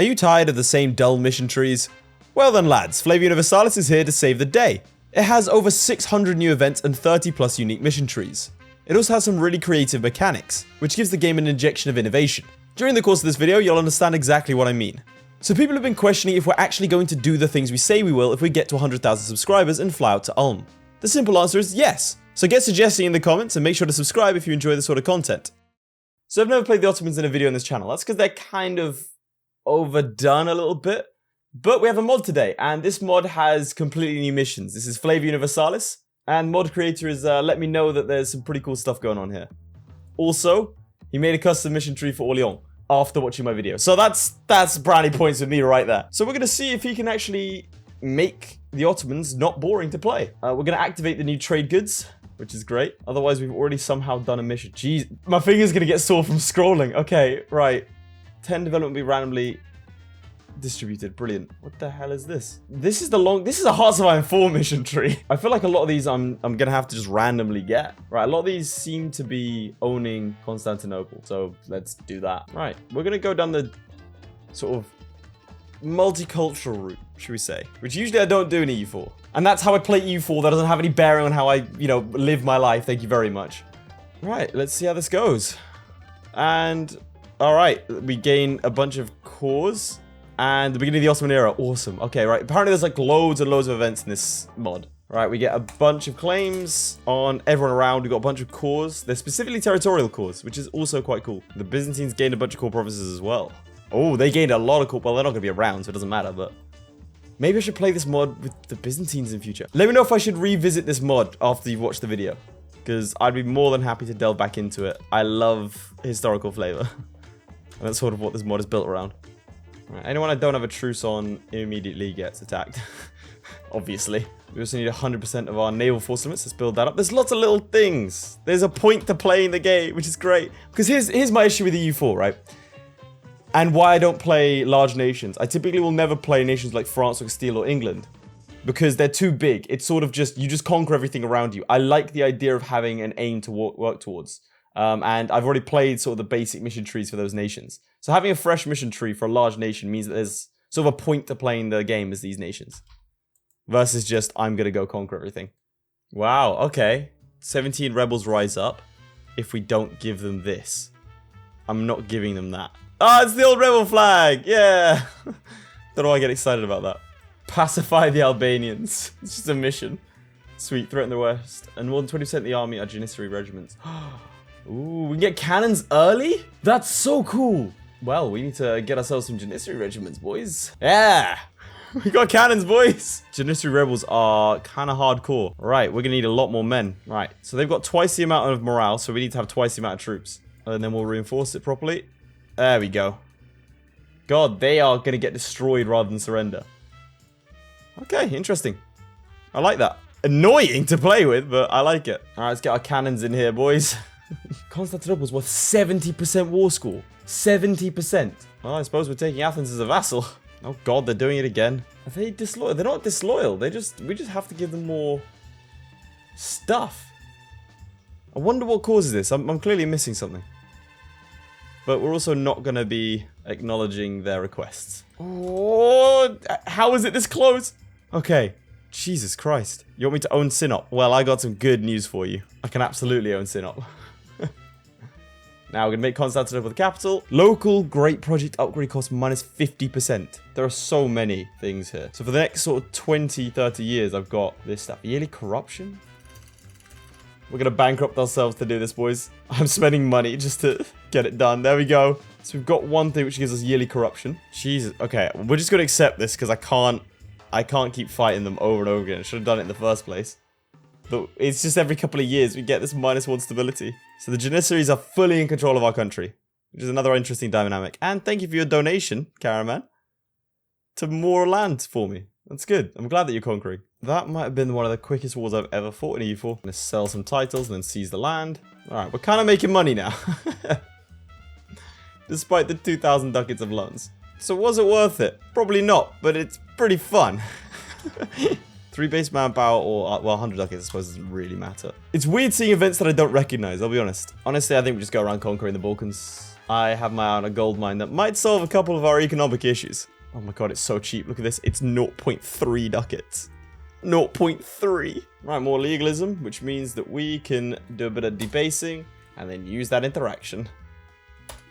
Are you tired of the same dull mission trees? Well then lads, Flavor Universalis is here to save the day. It has over 600 new events and 30 plus unique mission trees. It also has some really creative mechanics, which gives the game an injection of innovation. During the course of this video, you'll understand exactly what I mean. So people have been questioning if we're actually going to do the things we say we will if we get to 100,000 subscribers and fly out to Ulm. The simple answer is yes. So get suggesting in the comments and make sure to subscribe if you enjoy this sort of content. So I've never played the Ottomans in a video on this channel. That's because they're kind of overdone a little bit. But we have a mod today, and this mod has completely new missions. This is Flavor Universalis, and mod creator is let me know that there's some pretty cool stuff going on here. Also, he made a custom mission tree for Orléans after watching my video. So that's brownie points with me right there. So we're going to see if he can actually make the Ottomans not boring to play. We're going to activate the new trade goods, which is great. Otherwise, we've already somehow done a mission. Jeez, my finger's going to get sore from scrolling. Okay, right. 10 development will be randomly distributed. Brilliant. What the hell is this? This is a Hearts of Iron 4 mission tree. I feel like a lot of these I'm gonna have to just randomly get. Right, a lot of these seem to be owning Constantinople, so let's do that. Right, we're gonna go down the sort of multicultural route, should we say, which usually I don't do in EU4. And that's how I play EU4. That doesn't have any bearing on how I, live my life. Thank you very much. Right, let's see how this goes. And all right, we gain a bunch of cores. And the beginning of the Ottoman era, awesome. Okay, right. Apparently there's like loads and loads of events in this mod. Right, we get a bunch of claims on everyone around. We've got a bunch of cores. They're specifically territorial cores, which is also quite cool. The Byzantines gained a bunch of core provinces as well. Oh, they gained a lot of core. Well, they're not going to be around, so it doesn't matter, but maybe I should play this mod with the Byzantines in future. Let me know if I should revisit this mod after you've watched the video, because I'd be more than happy to delve back into it. I love historical flavor. And that's sort of what this mod is built around. Right, anyone I don't have a truce on immediately gets attacked. Obviously. We also need 100% of our naval force limits. Let's build that up. There's lots of little things. There's a point to playing the game, which is great. Because here's my issue with the EU4, right? And why I don't play large nations. I typically will never play nations like France or Castile or England. Because they're too big. It's sort of just, you just conquer everything around you. I like the idea of having an aim to work towards. And I've already played sort of the basic mission trees for those nations. So having a fresh mission tree for a large nation means that there's sort of a point to playing the game as these nations. Versus just, I'm going to go conquer everything. Wow, okay. 17 rebels rise up if we don't give them this. I'm not giving them that. Ah, it's the old rebel flag! Yeah! Don't know why I get excited about that. Pacify the Albanians. It's just a mission. Sweet, threaten the West. And more than 20% of the army are Janissary regiments. Ooh, we can get cannons early? That's so cool. Well, we need to get ourselves some Janissary regiments, boys. Yeah, we got cannons, boys. Janissary rebels are kind of hardcore. Right, we're going to need a lot more men. Right, so they've got twice the amount of morale, so we need to have twice the amount of troops. And then we'll reinforce it properly. There we go. God, they are going to get destroyed rather than surrender. Okay, interesting. I like that. Annoying to play with, but I like it. All right, let's get our cannons in here, boys. Constantinople's worth 70% war score. 70%. Well, I suppose we're taking Athens as a vassal. Oh god, they're doing it again. Are they disloyal? They're not disloyal. We just have to give them more stuff. I wonder what causes this. I'm clearly missing something. But we're also not going to be acknowledging their requests. Oh, how is it this close? Okay. Jesus Christ. You want me to own Sinop? Well, I got some good news for you. I can absolutely own Sinop. Now we're going to make Constantinople the capital. Local great project upgrade cost minus 50%. There are so many things here. So for the next sort of 20, 30 years, I've got this stuff. Yearly corruption? We're going to bankrupt ourselves to do this, boys. I'm spending money just to get it done. There we go. So we've got one thing which gives us yearly corruption. Jesus. Okay, we're just going to accept this because I can't keep fighting them over and over again. I should have done it in the first place. But it's just every couple of years we get this -1 stability. So the Janissaries are fully in control of our country, which is another interesting dynamic. And thank you for your donation, Caraman, to more land for me. That's good. I'm glad that you're conquering. That might have been one of the quickest wars I've ever fought in EU4. I'm going to sell some titles and then seize the land. Alright, we're kind of making money now. Despite the 2,000 ducats of loans. So was it worth it? Probably not, but it's pretty fun. 3 base manpower or, well, 100 ducats I suppose doesn't really matter. It's weird seeing events that I don't recognize, I'll be honest. Honestly, I think we just go around conquering the Balkans. I have my eye on a gold mine that might solve a couple of our economic issues. Oh my god, it's so cheap. Look at this. It's 0.3 ducats. 0.3. Right, more legalism, which means that we can do a bit of debasing and then use that interaction.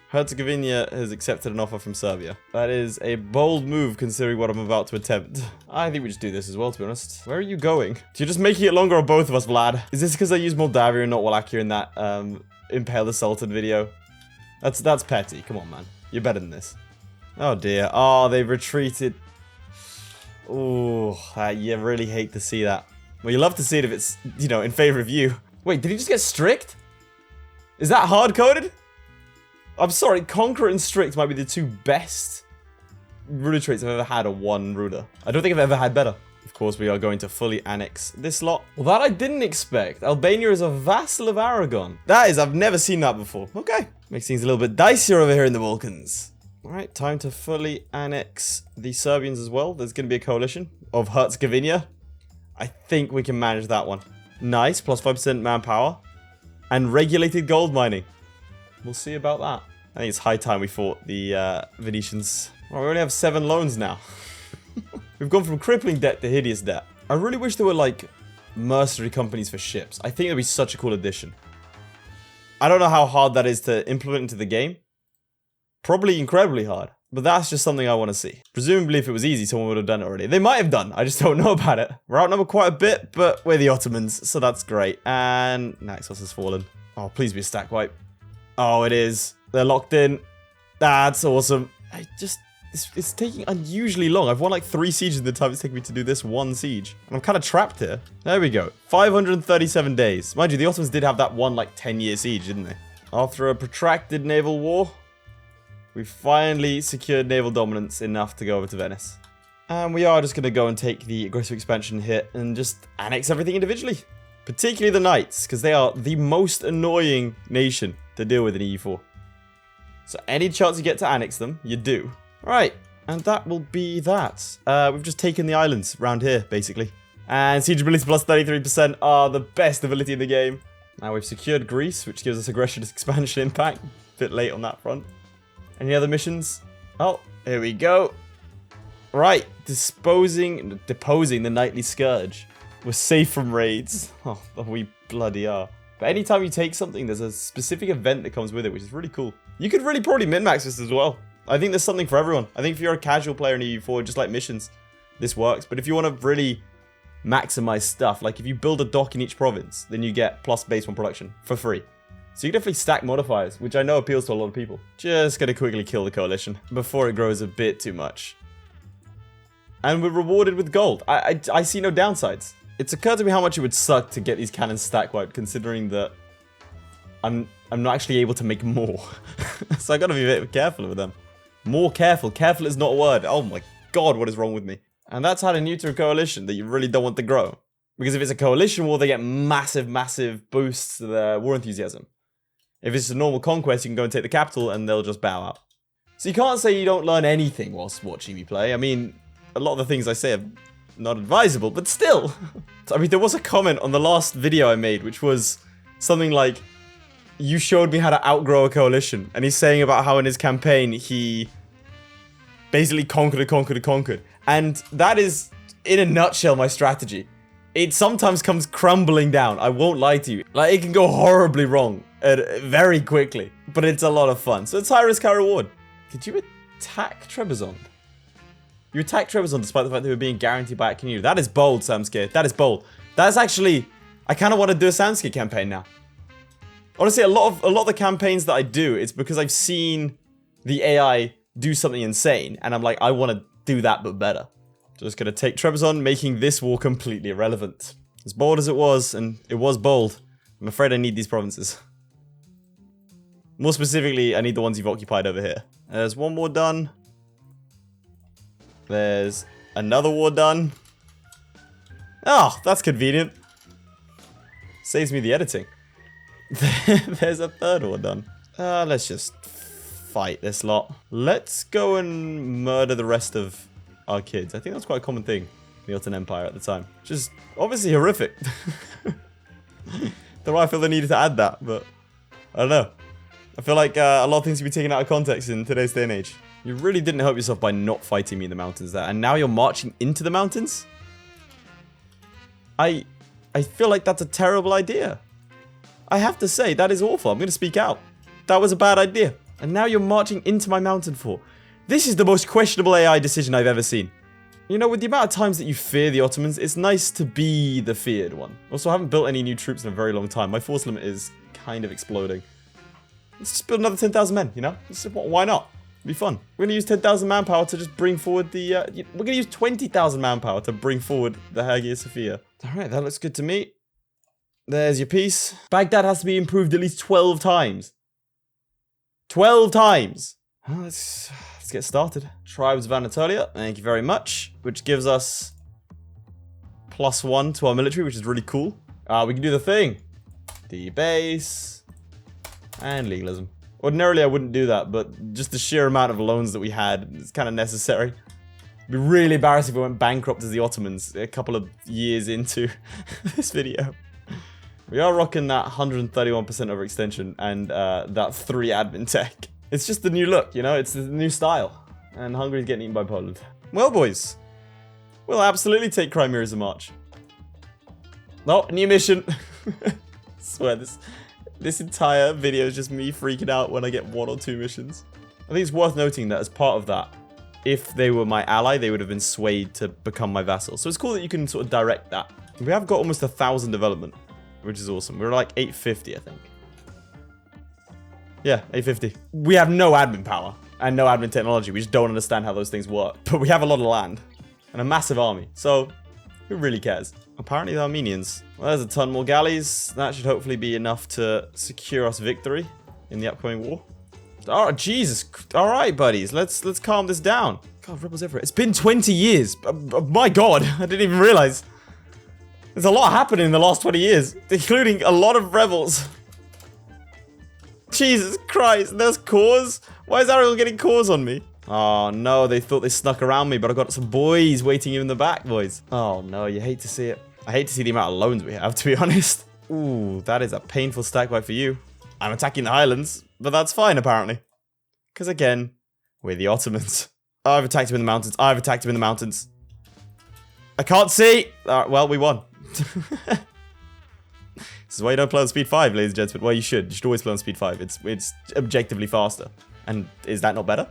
Herzegovina has accepted an offer from Serbia. That is a bold move considering what I'm about to attempt. I think we just do this as well, to be honest. Where are you going? You're just making it longer on both of us, Vlad. Is this because I used Moldavia and not Wallachia in that Impale the Sultan video? That's petty. Come on, man. You're better than this. Oh dear. Oh, they've retreated. Oh, you really hate to see that. Well, you love to see it if it's, you know, in favor of you. Wait, did he just get strict? Is that hard-coded? I'm sorry, Conqueror and Strict might be the two best ruler traits I've ever had on one ruler. I don't think I've ever had better. Of course, we are going to fully annex this lot. Well, that I didn't expect. Albania is a vassal of Aragon. That is, I've never seen that before. Okay. Makes things a little bit dicier over here in the Balkans. Alright, time to fully annex the Serbians as well. There's going to be a coalition of Herzegovina. I think we can manage that one. Nice, plus 5% manpower. And regulated gold mining. We'll see about that. I think it's high time we fought the Venetians. Well, we only have 7 loans now. We've gone from crippling debt to hideous debt. I really wish there were, like, mercenary companies for ships. I think it'd be such a cool addition. I don't know how hard that is to implement into the game. Probably incredibly hard. But that's just something I want to see. Presumably, if it was easy, someone would have done it already. They might have done. I just don't know about it. We're outnumbered quite a bit, but we're the Ottomans, so that's great. And Naxos has fallen. Oh, please be a stack wipe. Oh, it is. They're locked in. That's awesome. It's taking unusually long. I've won like 3 sieges in the time it's taken me to do this one siege. And I'm kind of trapped here. There we go. 537 days. Mind you, the Ottomans did have that one like 10-year siege, didn't they? After a protracted naval war, we finally secured naval dominance enough to go over to Venice. And we are just going to go and take the aggressive expansion hit and just annex everything individually. Particularly the Knights, because they are the most annoying nation to deal with in EU4. So any chance you get to annex them, you do. Alright, and that will be that. We've just taken the islands around here, basically. And siege ability plus 33% are the best ability in the game. Now we've secured Greece, which gives us aggression expansion impact. Bit late on that front. Any other missions? Oh, here we go. Right, deposing the Nightly Scourge. We're safe from raids. Oh, we bloody are. But anytime you take something, there's a specific event that comes with it, which is really cool. You could really probably min-max this as well. I think there's something for everyone. I think if you're a casual player in EU4, just like missions, this works. But if you want to really maximize stuff, like if you build a dock in each province, then you get plus base 1 production for free. So you can definitely stack modifiers, which I know appeals to a lot of people. Just gonna quickly kill the coalition before it grows a bit too much. And we're rewarded with gold. I see no downsides. It's occurred to me how much it would suck to get these cannons stack wiped, considering that I'm not actually able to make more. So I gotta be a bit careful with them. More careful. Careful is not a word. Oh my god, what is wrong with me? And that's how to neuter a coalition that you really don't want to grow. Because if it's a coalition war, they get massive, massive boosts to their war enthusiasm. If it's a normal conquest, you can go and take the capital and they'll just bow out. So you can't say you don't learn anything whilst watching me play. I mean, a lot of the things I say are not advisable, but still. I mean, there was a comment on the last video I made, which was something like, you showed me how to outgrow a coalition. And he's saying about how in his campaign, he basically conquered. And that is, in a nutshell, my strategy. It sometimes comes crumbling down. I won't lie to you. Like, it can go horribly wrong very quickly, but it's a lot of fun. So it's high risk, high reward. Did you attack Trebizond? You attacked Trebizond despite the fact they were being guaranteed by Akinu. That is bold, Samskir. That is bold. That's actually, I kind of want to do a Samskir campaign now. Honestly, a lot of the campaigns that I do, it's because I've seen the AI do something insane, and I'm like, I want to do that but better. Just gonna take Trebizond, making this war completely irrelevant. As bold as it was, and it was bold, I'm afraid I need these provinces. More specifically, I need the ones you've occupied over here. There's one war done. There's another war done. Oh, that's convenient. Saves me the editing. There's a third war done. Let's just fight this lot. Let's go and murder the rest of our kids. I think that's quite a common thing in the Ottoman Empire at the time. Just obviously horrific. Don't know why I feel the need to add that, but I don't know. I feel like a lot of things can be taken out of context in today's day and age. You really didn't help yourself by not fighting me in the mountains there. And now you're marching into the mountains? I feel like that's a terrible idea. I have to say, that is awful. I'm going to speak out. That was a bad idea. And now you're marching into my mountain fort. This is the most questionable AI decision I've ever seen. You know, with the amount of times that you fear the Ottomans, it's nice to be the feared one. Also, I haven't built any new troops in a very long time. My force limit is kind of exploding. Let's just build another 10,000 men, you know? Why not? It'd be fun. We're going to use 10,000 manpower to just bring forward the... we're going to use 20,000 manpower to bring forward the Hagia Sophia. Alright, that looks good to me. There's your piece. Baghdad has to be improved at least 12 times. 12 times! Well, let's get started. Tribes of Anatolia, thank you very much. Which gives us +1 to our military, which is really cool. We can do the thing. Debase. And legalism. Ordinarily, I wouldn't do that, but just the sheer amount of loans that we had is kind of necessary. It'd be really embarrassing if we went bankrupt as the Ottomans a couple of years into this video. We are rocking that 131% overextension and that 3 admin tech. It's just the new look, you know? It's the new style. And Hungary's getting eaten by Poland. Well, boys. We'll absolutely take Crimea as a march. Oh, new mission. I swear, this entire video is just me freaking out when I get 1 or 2 missions. I think it's worth noting that as part of that, if they were my ally, they would have been swayed to become my vassal. So it's cool that you can sort of direct that. We have got almost 1,000 development, which is awesome. We're like 850, I think. Yeah, 850. We have no admin power and no admin technology. We just don't understand how those things work. But we have a lot of land and a massive army. So who really cares? Apparently the Armenians. Well, there's a ton more galleys. That should hopefully be enough to secure us victory in the upcoming war. Oh, Jesus. All right, buddies. Let's calm this down. God, rebels everywhere. It's been 20 years. My God, I didn't even realize. There's a lot happening in the last 20 years, including a lot of rebels. Jesus Christ, there's cores? Why is Ariel getting cores on me? Oh no, they thought they snuck around me, but I got some boys waiting in the back, boys. Oh no, you hate to see it. I hate to see the amount of loans we have, to be honest. Ooh, that is a painful stack wipe for you. I'm attacking the Highlands, but that's fine, apparently. Because again, we're the Ottomans. I've attacked him in the mountains. I've attacked him in the mountains. I can't see. Well, we won. This is why you don't play on speed 5, ladies and gentlemen. Well, you should. You should always play on speed 5. It's objectively faster. And is that not better?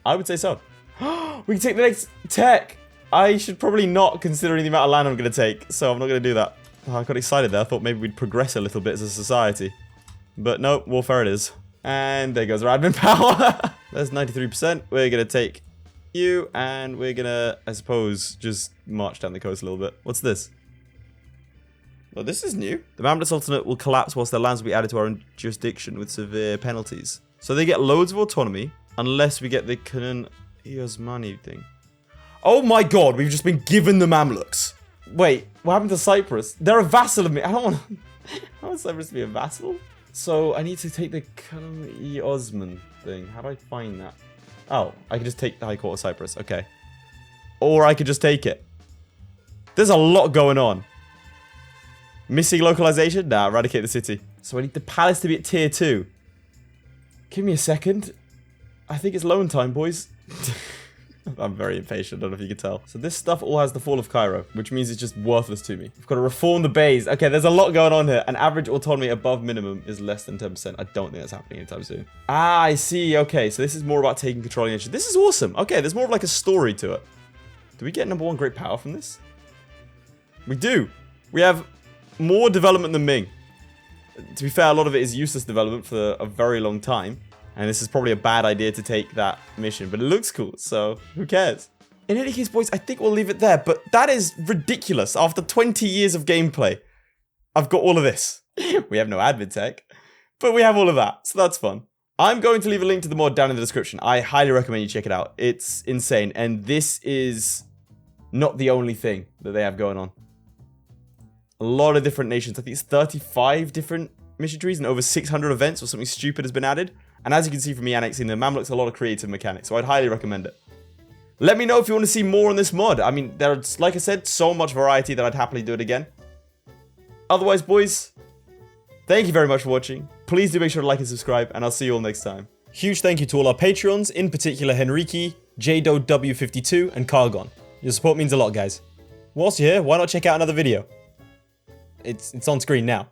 I would say so. We can take the next tech. I should probably not, considering the amount of land I'm going to take. So I'm not going to do that. Oh, I got excited there. I thought maybe we'd progress a little bit as a society. But no, warfare it is. And there goes our admin power. That's 93%. We're going to take you. And we're going to, I suppose, just march down the coast a little bit. What's this? Well, this is new. The Mamluk Sultanate will collapse whilst their lands will be added to our own jurisdiction with severe penalties. So they get loads of autonomy unless we get the Kanan Osmani thing. Oh my God, we've just been given the Mamluks. Wait, what happened to Cyprus? They're a vassal of me. I don't want Cyprus to be a vassal. So I need to take the Kanan Osman thing. How do I find that? Oh, I can just take the High Court of Cyprus. Okay. Or I could just take it. There's a lot going on. Missing localization? Nah, eradicate the city. So I need the palace to be at tier 2. Give me a second. I think it's loan time, boys. I'm very impatient, I don't know if you can tell. So this stuff all has the fall of Cairo, which means it's just worthless to me. I've got to reform the bays. Okay, there's a lot going on here. An average autonomy above minimum is less than 10%. I don't think that's happening anytime soon. Ah, I see. Okay, so this is more about taking control of the nation. This is awesome. Okay, there's more of like a story to it. Do we get #1 great power from this? We do. We have more development than Ming. To be fair, a lot of it is useless development for a very long time. And this is probably a bad idea to take that mission. But it looks cool, so who cares? In any case, boys, I think we'll leave it there. But that is ridiculous. After 20 years of gameplay, I've got all of this. We have no admin tech, but we have all of that. So that's fun. I'm going to leave a link to the mod down in the description. I highly recommend you check it out. It's insane. And this is not the only thing that they have going on. A lot of different nations. I think it's 35 different mission trees and over 600 events or something stupid has been added. And as you can see from me annexing the Mamluks, a lot of creative mechanics. So I'd highly recommend it. Let me know if you want to see more on this mod. I mean, there's, like I said, so much variety that I'd happily do it again. Otherwise, boys, thank you very much for watching. please do make sure to like and subscribe, and I'll see you all next time. Huge thank you to all our Patreons, in particular Henriki, JW52, and Kargon. Your support means a lot, guys. Whilst you're here, why not check out another video? It's on screen now.